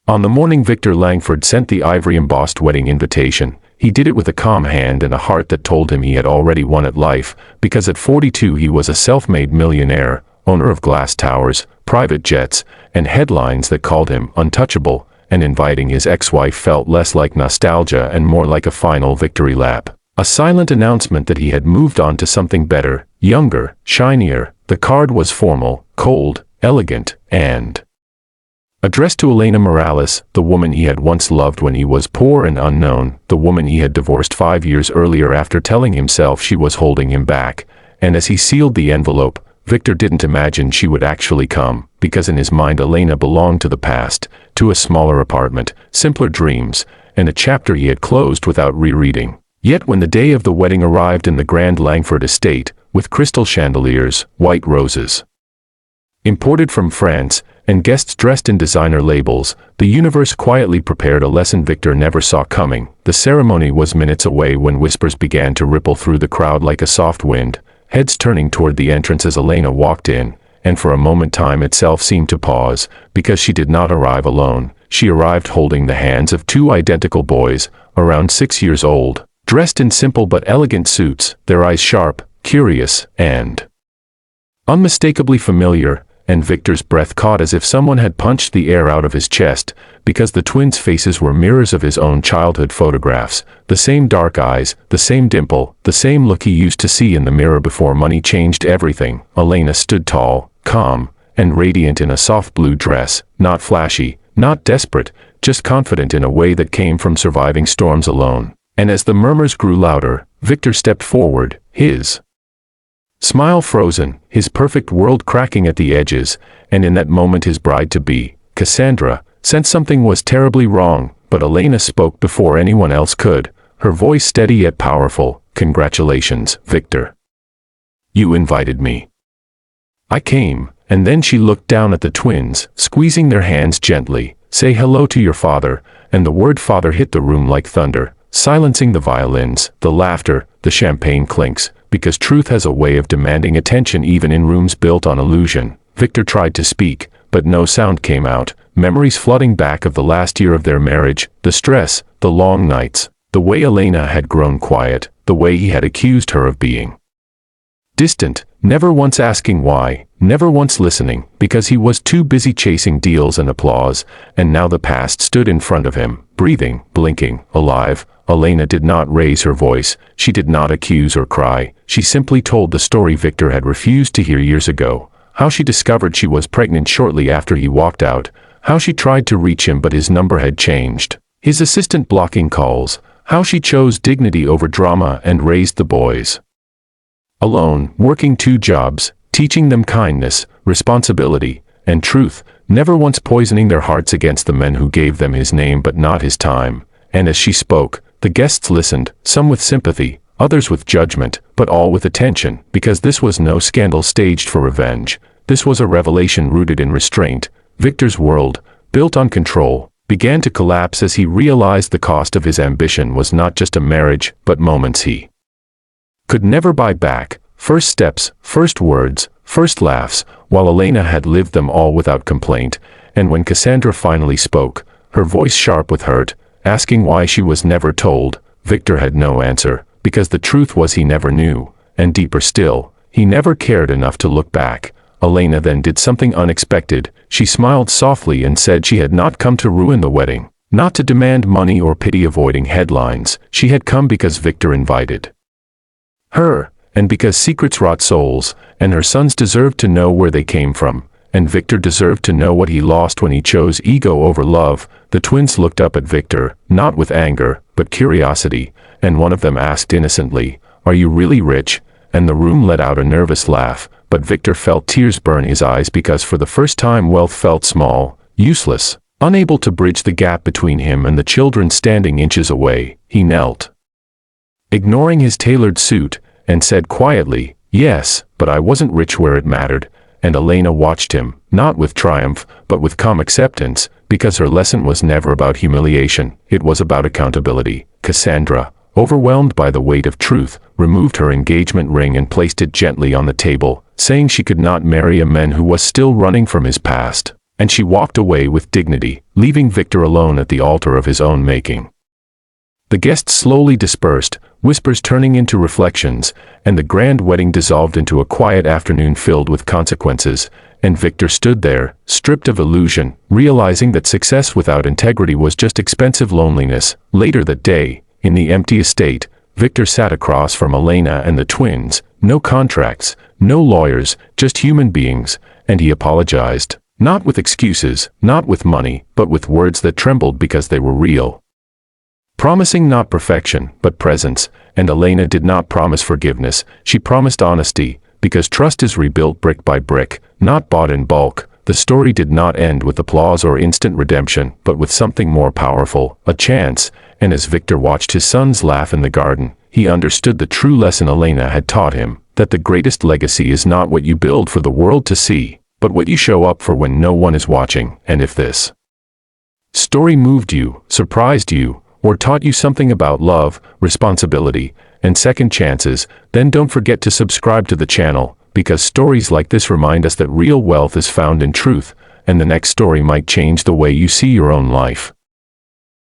On the morning Victor Langford sent the ivory-embossed wedding invitation, he did it with a calm hand and a heart that told him he had already won at life, because at 42 he was a self-made millionaire, owner of glass towers, private jets, and headlines that called him untouchable, and inviting his ex-wife felt less like nostalgia and more like a final victory lap. A silent announcement that he had moved on to something better, younger, shinier. The card was formal, cold, elegant, and addressed to Elena Morales, the woman he had once loved when he was poor and unknown, the woman he had divorced 5 years earlier after telling himself she was holding him back. And as he sealed the envelope, Victor didn't imagine she would actually come, because in his mind Elena belonged to the past, to a smaller apartment, simpler dreams, and a chapter he had closed without rereading. Yet when the day of the wedding arrived in the grand Langford estate, with crystal chandeliers, white roses imported from France, and guests dressed in designer labels, the universe quietly prepared a lesson Victor never saw coming. The ceremony was minutes away when whispers began to ripple through the crowd like a soft wind, heads turning toward the entrance as Elena walked in, and for a moment time itself seemed to pause, because she did not arrive alone. She arrived holding the hands of two identical boys, around 6 years old, dressed in simple but elegant suits, their eyes sharp, curious, and unmistakably familiar, and Victor's breath caught as if someone had punched the air out of his chest, because the twins' faces were mirrors of his own childhood photographs, the same dark eyes, the same dimple, the same look he used to see in the mirror before money changed everything. Elena stood tall, calm, and radiant in a soft blue dress, not flashy, not desperate, just confident in a way that came from surviving storms alone. And as the murmurs grew louder, Victor stepped forward, his smile frozen, his perfect world cracking at the edges, and in that moment his bride-to-be, Cassandra, sensed something was terribly wrong, but Elena spoke before anyone else could, her voice steady yet powerful. "Congratulations, Victor. You invited me. I came." And then she looked down at the twins, squeezing their hands gently. "Say hello to your father," and the word father hit the room like thunder, silencing the violins, the laughter, the champagne clinks, because truth has a way of demanding attention even in rooms built on illusion. Victor tried to speak, but no sound came out, memories flooding back of the last year of their marriage, the stress, the long nights, the way Elena had grown quiet, the way he had accused her of being distant, never once asking why, never once listening, because he was too busy chasing deals and applause, and now the past stood in front of him, breathing, blinking, alive. Elena did not raise her voice, she did not accuse or cry, she simply told the story Victor had refused to hear years ago, how she discovered she was pregnant shortly after he walked out, how she tried to reach him but his number had changed, his assistant blocking calls, how she chose dignity over drama and raised the boys alone, working 2 jobs, teaching them kindness, responsibility, and truth, never once poisoning their hearts against the men who gave them his name but not his time. And as she spoke, the guests listened, some with sympathy, others with judgment, but all with attention, because this was no scandal staged for revenge. This was a revelation rooted in restraint. Victor's world, built on control, began to collapse as he realized the cost of his ambition was not just a marriage, but moments he could never buy back, first steps, first words, first laughs, while Elena had lived them all without complaint. And when Cassandra finally spoke, her voice sharp with hurt, asking why she was never told, Victor had no answer, because the truth was he never knew, and deeper still, he never cared enough to look back. Elena then did something unexpected. She smiled softly and said she had not come to ruin the wedding, not to demand money or pity avoiding headlines. She had come because Victor invited her, and because secrets rot souls, and her sons deserved to know where they came from, and Victor deserved to know what he lost when he chose ego over love. The twins looked up at Victor, not with anger, but curiosity, and one of them asked innocently, "Are you really rich?" And the room let out a nervous laugh, but Victor felt tears burn his eyes because for the first time wealth felt small, useless, unable to bridge the gap between him and the children standing inches away. He knelt, ignoring his tailored suit, and said quietly, "Yes, but I wasn't rich where it mattered." And Elena watched him, not with triumph, but with calm acceptance, because her lesson was never about humiliation, it was about accountability. Cassandra, overwhelmed by the weight of truth, removed her engagement ring and placed it gently on the table, saying she could not marry a man who was still running from his past. and she walked away with dignity, leaving Victor alone at the altar of his own making. The guests slowly dispersed, whispers turning into reflections, and the grand wedding dissolved into a quiet afternoon filled with consequences, and Victor stood there, stripped of illusion, realizing that success without integrity was just expensive loneliness. Later that day, in the empty estate, Victor sat across from Elena and the twins, no contracts, no lawyers, just human beings, and he apologized, not with excuses, not with money, but with words that trembled because they were real. Promising not perfection, but presence, and Elena did not promise forgiveness, she promised honesty, because trust is rebuilt brick by brick, not bought in bulk. The story did not end with applause or instant redemption, but with something more powerful, a chance, and as Victor watched his sons laugh in the garden, he understood the true lesson Elena had taught him, that the greatest legacy is not what you build for the world to see, but what you show up for when no one is watching. And if this story moved you, surprised you, or taught you something about love, responsibility, and second chances, then don't forget to subscribe to the channel, because stories like this remind us that real wealth is found in truth, and the next story might change the way you see your own life.